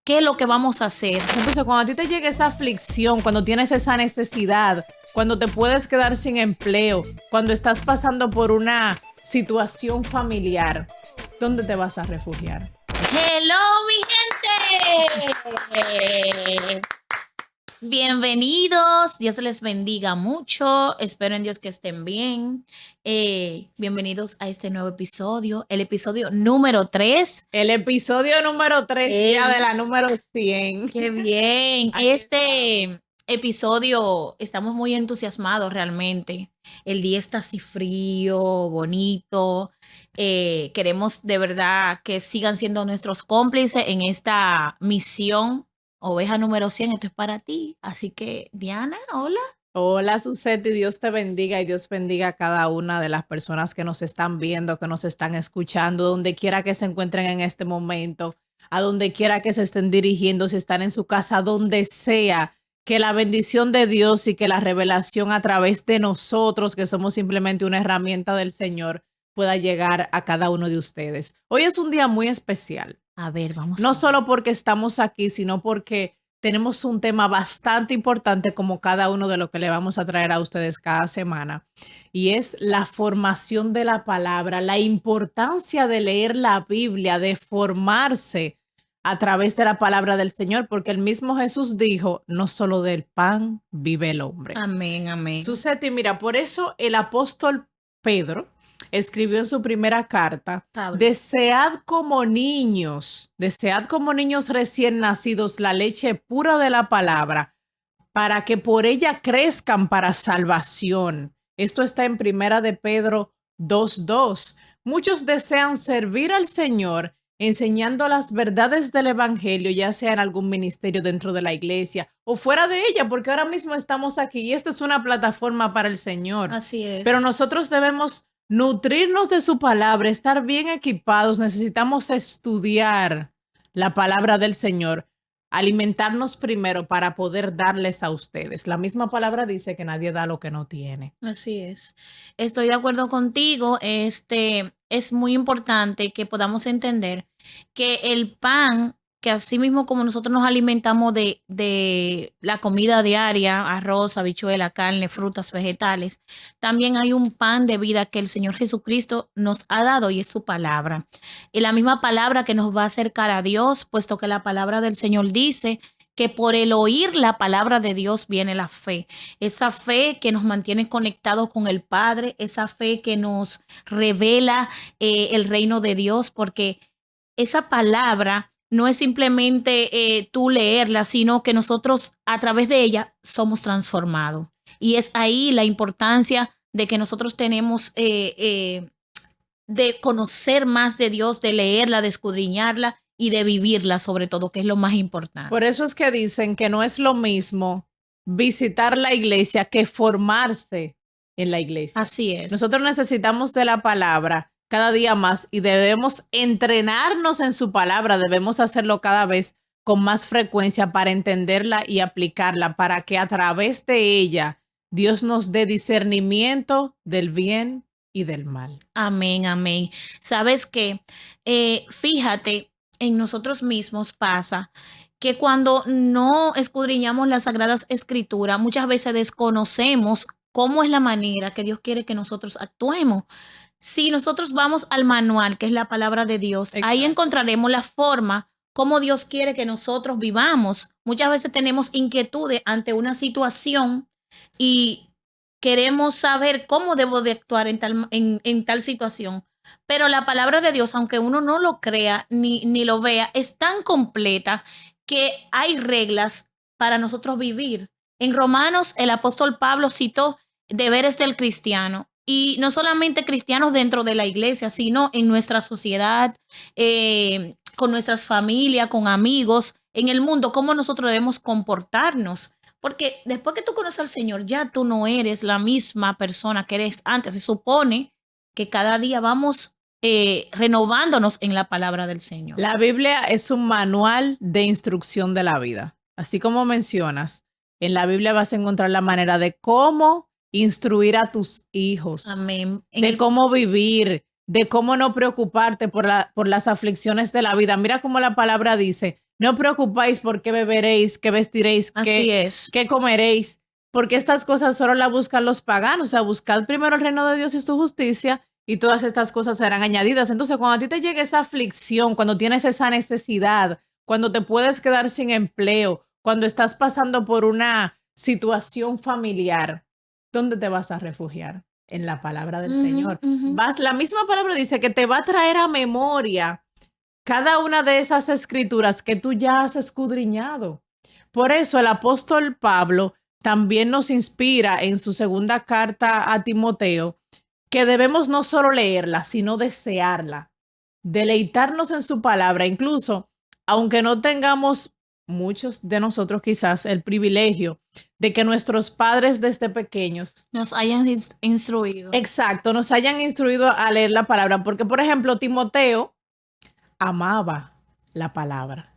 ¿qué es lo que vamos a hacer? Entonces, cuando a ti te llega esa aflicción, cuando tienes esa necesidad, cuando te puedes quedar sin empleo, cuando estás pasando por una situación familiar, ¿dónde te vas a refugiar? Hello, mi gente. Bienvenidos, Dios les bendiga mucho, espero en Dios que estén bien. Bienvenidos a este nuevo episodio, el episodio número 3. El episodio número 3 ya de la número 100. ¡Qué bien! Aquí Este episodio estamos muy entusiasmados realmente. El día está así frío, bonito. Queremos de verdad que sigan siendo nuestros cómplices en esta misión. Oveja número 100, esto es para ti. Así que, Diana, hola. Hola, Susette, Dios te bendiga y Dios bendiga a cada una de las personas que nos están viendo, que nos están escuchando, donde quiera que se encuentren en este momento, a donde quiera que se estén dirigiendo, si están en su casa, donde sea, que la bendición de Dios y que la revelación a través de nosotros, que somos simplemente una herramienta del Señor, pueda llegar a cada uno de ustedes. Hoy es un día muy especial. A ver, vamos. No solo porque estamos aquí, sino porque tenemos un tema bastante importante como cada uno de lo que le vamos a traer a ustedes cada semana. Y es la formación de la palabra, la importancia de leer la Biblia, de formarse a través de la palabra del Señor, porque el mismo Jesús dijo, no solo del pan vive el hombre. Amén, amén. Suseti, mira, por eso el apóstol Pedro escribió en su primera carta, desead como niños recién nacidos la leche pura de la palabra, para que por ella crezcan para salvación. Esto está en primera de Pedro 2:2. Muchos desean servir al Señor enseñando las verdades del evangelio, ya sea en algún ministerio dentro de la iglesia o fuera de ella, porque ahora mismo estamos aquí y esta es una plataforma para el Señor. Así es. Pero nosotros debemos nutrirnos de su palabra, estar bien equipados, necesitamos estudiar la palabra del Señor, alimentarnos primero para poder darles a ustedes. La misma palabra dice que nadie da lo que no tiene. Así es. Estoy de acuerdo contigo. Es muy importante que podamos entender que el pan, que así mismo como nosotros nos alimentamos de la comida diaria, arroz, habichuela, carne, frutas, vegetales, también hay un pan de vida que el Señor Jesucristo nos ha dado y es su palabra. Y la misma palabra que nos va a acercar a Dios, puesto que la palabra del Señor dice que por el oír la palabra de Dios viene la fe. Esa fe que nos mantiene conectados con el Padre, esa fe que nos revela el reino de Dios, porque esa palabra no es simplemente tú leerla, sino que nosotros a través de ella somos transformados. Y es ahí la importancia de que nosotros tenemos de conocer más de Dios, de leerla, de escudriñarla y de vivirla sobre todo, que es lo más importante. Por eso es que dicen que no es lo mismo visitar la iglesia que formarse en la iglesia. Así es. Nosotros necesitamos de la palabra cada día más y debemos entrenarnos en su palabra, debemos hacerlo cada vez con más frecuencia para entenderla y aplicarla, para que a través de ella Dios nos dé discernimiento del bien y del mal. Amén, amén. ¿Sabes qué? Fíjate, en nosotros mismos pasa que cuando no escudriñamos las Sagradas Escrituras, muchas veces desconocemos cómo es la manera que Dios quiere que nosotros actuemos. Si nosotros vamos al manual, que es la palabra de Dios, Exacto. Ahí encontraremos la forma como Dios quiere que nosotros vivamos. Muchas veces tenemos inquietudes ante una situación y queremos saber cómo debo de actuar en tal situación. Pero la palabra de Dios, aunque uno no lo crea ni lo vea, es tan completa que hay reglas para nosotros vivir. En Romanos, el apóstol Pablo citó deberes del cristiano. Y no solamente cristianos dentro de la iglesia, sino en nuestra sociedad, con nuestras familias, con amigos, en el mundo, cómo nosotros debemos comportarnos. Porque después que tú conoces al Señor, ya tú no eres la misma persona que eres antes. Se supone que cada día vamos renovándonos en la palabra del Señor. La Biblia es un manual de instrucción de la vida. Así como mencionas, en la Biblia vas a encontrar la manera de cómo instruir a tus hijos, Amén. de cómo vivir, de cómo no preocuparte por las aflicciones de la vida. Mira cómo la palabra dice No preocupáis por qué beberéis, qué vestiréis, qué comeréis, porque estas cosas solo las buscan los paganos. O sea, buscad primero el reino de Dios y su justicia y todas estas cosas serán añadidas. Entonces, cuando a ti te llegue esa aflicción, cuando tienes esa necesidad, cuando te puedes quedar sin empleo, cuando estás pasando por una situación familiar, ¿dónde te vas a refugiar? En la palabra del Señor. La misma palabra dice que te va a traer a memoria cada una de esas escrituras que tú ya has escudriñado. Por eso el apóstol Pablo también nos inspira en su segunda carta a Timoteo que debemos no solo leerla, sino desearla, deleitarnos en su palabra, incluso aunque no tengamos muchos de nosotros quizás el privilegio de que nuestros padres desde pequeños nos hayan instruido. Exacto, nos hayan instruido a leer la palabra, porque por ejemplo Timoteo amaba la palabra.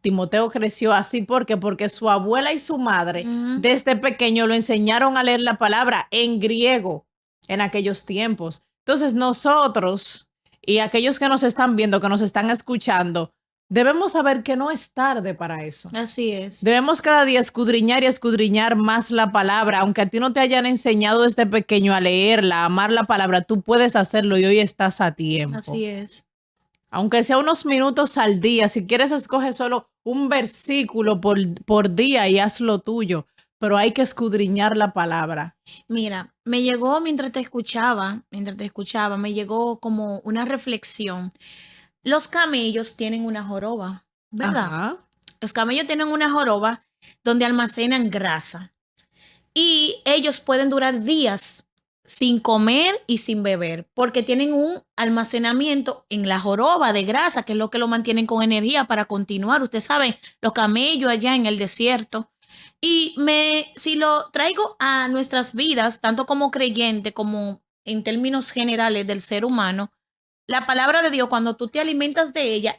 Timoteo creció así porque su abuela y su madre desde pequeño lo enseñaron a leer la palabra en griego en aquellos tiempos. Entonces nosotros y aquellos que nos están viendo, que nos están escuchando, debemos saber que no es tarde para eso. Así es. Debemos cada día escudriñar y escudriñar más la palabra. Aunque a ti no te hayan enseñado desde pequeño a leerla, a amar la palabra, tú puedes hacerlo y hoy estás a tiempo. Así es. Aunque sea unos minutos al día, si quieres escoge solo un versículo por día y hazlo tuyo, pero hay que escudriñar la palabra. Mira, me llegó mientras te escuchaba, me llegó como una reflexión. Los camellos tienen una joroba, ¿verdad? Ajá. Los camellos tienen una joroba donde almacenan grasa y ellos pueden durar días sin comer y sin beber, porque tienen un almacenamiento en la joroba de grasa, que es lo que lo mantienen con energía para continuar. Usted sabe, los camellos allá en el desierto. Y si lo traigo a nuestras vidas, tanto como creyente como en términos generales del ser humano, la palabra de Dios, cuando tú te alimentas de ella,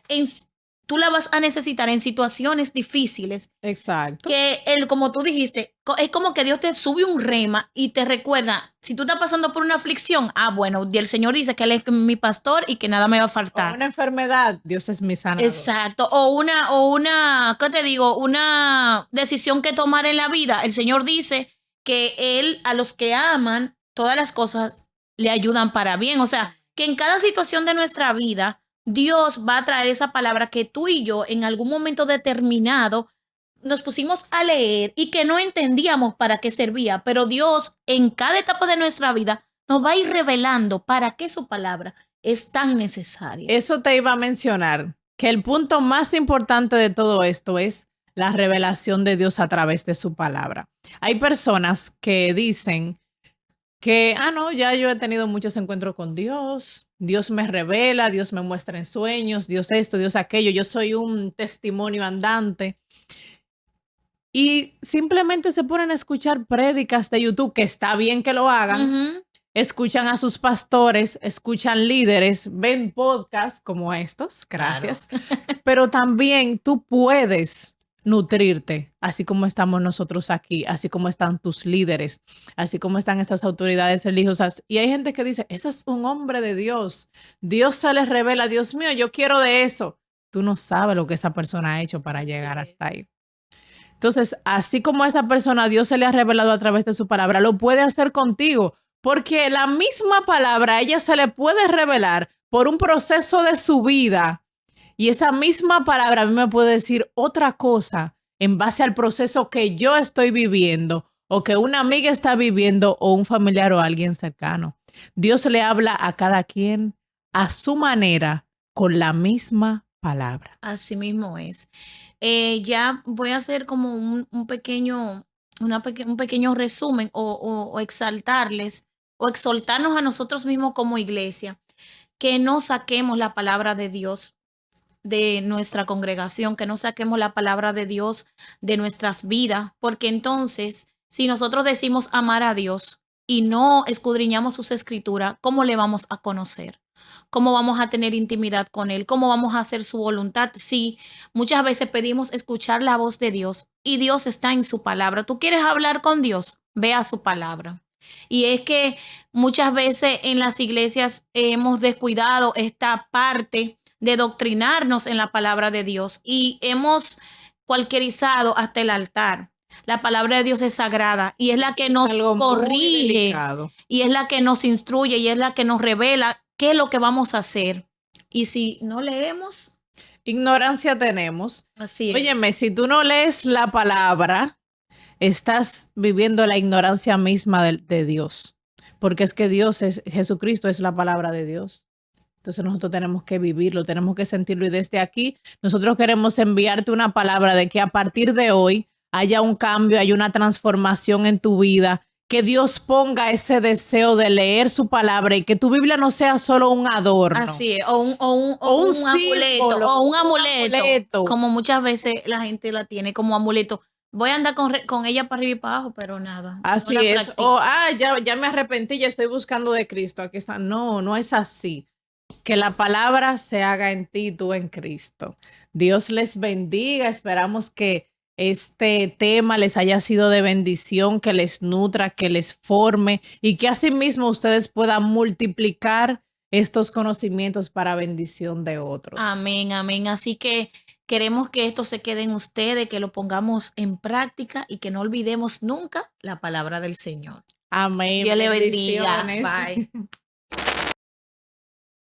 tú la vas a necesitar en situaciones difíciles. Exacto. Que como tú dijiste, es como que Dios te sube un rema y te recuerda, si tú estás pasando por una aflicción, bueno, y el Señor dice que Él es mi pastor y que nada me va a faltar. O una enfermedad, Dios es mi sanador. Exacto. O una, ¿qué te digo? Una decisión que tomar en la vida. El Señor dice que Él, a los que aman, todas las cosas le ayudan para bien. O sea, que en cada situación de nuestra vida, Dios va a traer esa palabra que tú y yo en algún momento determinado nos pusimos a leer y que no entendíamos para qué servía, pero Dios en cada etapa de nuestra vida nos va a ir revelando para qué su palabra es tan necesaria. Eso te iba a mencionar, que el punto más importante de todo esto es la revelación de Dios a través de su palabra. Hay personas que dicen que, no, ya yo he tenido muchos encuentros con Dios, Dios me revela, Dios me muestra en sueños, Dios esto, Dios aquello, yo soy un testimonio andante. Y simplemente se ponen a escuchar prédicas de YouTube, que está bien que lo hagan, escuchan a sus pastores, escuchan líderes, ven podcasts como estos, gracias, claro. Pero también tú puedes nutrirte, así como estamos nosotros aquí, así como están tus líderes, así como están estas autoridades religiosas. Y hay gente que dice, ese es un hombre de Dios, Dios se les revela, Dios mío, yo quiero de eso. Tú no sabes lo que esa persona ha hecho para llegar hasta ahí. Entonces, así como a esa persona Dios se le ha revelado a través de su palabra, lo puede hacer contigo, porque la misma palabra a ella se le puede revelar por un proceso de su vida. Y esa misma palabra a mí me puede decir otra cosa en base al proceso que yo estoy viviendo o que una amiga está viviendo o un familiar o alguien cercano. Dios le habla a cada quien a su manera con la misma palabra. Así mismo es. Ya voy a hacer como un pequeño resumen o exaltarles o exaltarnos a nosotros mismos como iglesia, que no saquemos la palabra de Dios de nuestra congregación, que no saquemos la palabra de Dios de nuestras vidas, porque entonces, si nosotros decimos amar a Dios y no escudriñamos sus escrituras, ¿cómo le vamos a conocer? ¿Cómo vamos a tener intimidad con Él? ¿Cómo vamos a hacer su voluntad? Sí, muchas veces pedimos escuchar la voz de Dios y Dios está en su palabra. ¿Tú quieres hablar con Dios? Ve a su palabra. Y es que muchas veces en las iglesias hemos descuidado esta parte de doctrinarnos en la palabra de Dios y hemos cualquierizado hasta el altar. La palabra de Dios es sagrada y es la que nos corrige y es la que nos instruye y es la que nos revela qué es lo que vamos a hacer. Y si no leemos, ignorancia tenemos. Así es. Óyeme, si tú no lees la palabra, estás viviendo la ignorancia misma de Dios. Porque es que Jesucristo es la palabra de Dios. Entonces nosotros tenemos que vivirlo, tenemos que sentirlo. Y desde aquí nosotros queremos enviarte una palabra de que a partir de hoy haya un cambio, haya una transformación en tu vida, que Dios ponga ese deseo de leer su palabra y que tu Biblia no sea solo un adorno. Así es, o un amuleto, como muchas veces la gente la tiene como amuleto. Voy a andar con ella para arriba y para abajo, pero nada. Así no es. O, ya me arrepentí, ya estoy buscando de Cristo. Aquí está. No, no es así. Que la palabra se haga en ti, tú en Cristo. Dios les bendiga. Esperamos que este tema les haya sido de bendición, que les nutra, que les forme y que asimismo ustedes puedan multiplicar estos conocimientos para bendición de otros. Amén, amén. Así que queremos que esto se quede en ustedes, que lo pongamos en práctica y que no olvidemos nunca la palabra del Señor. Amén. Dios le bendiga. Bye.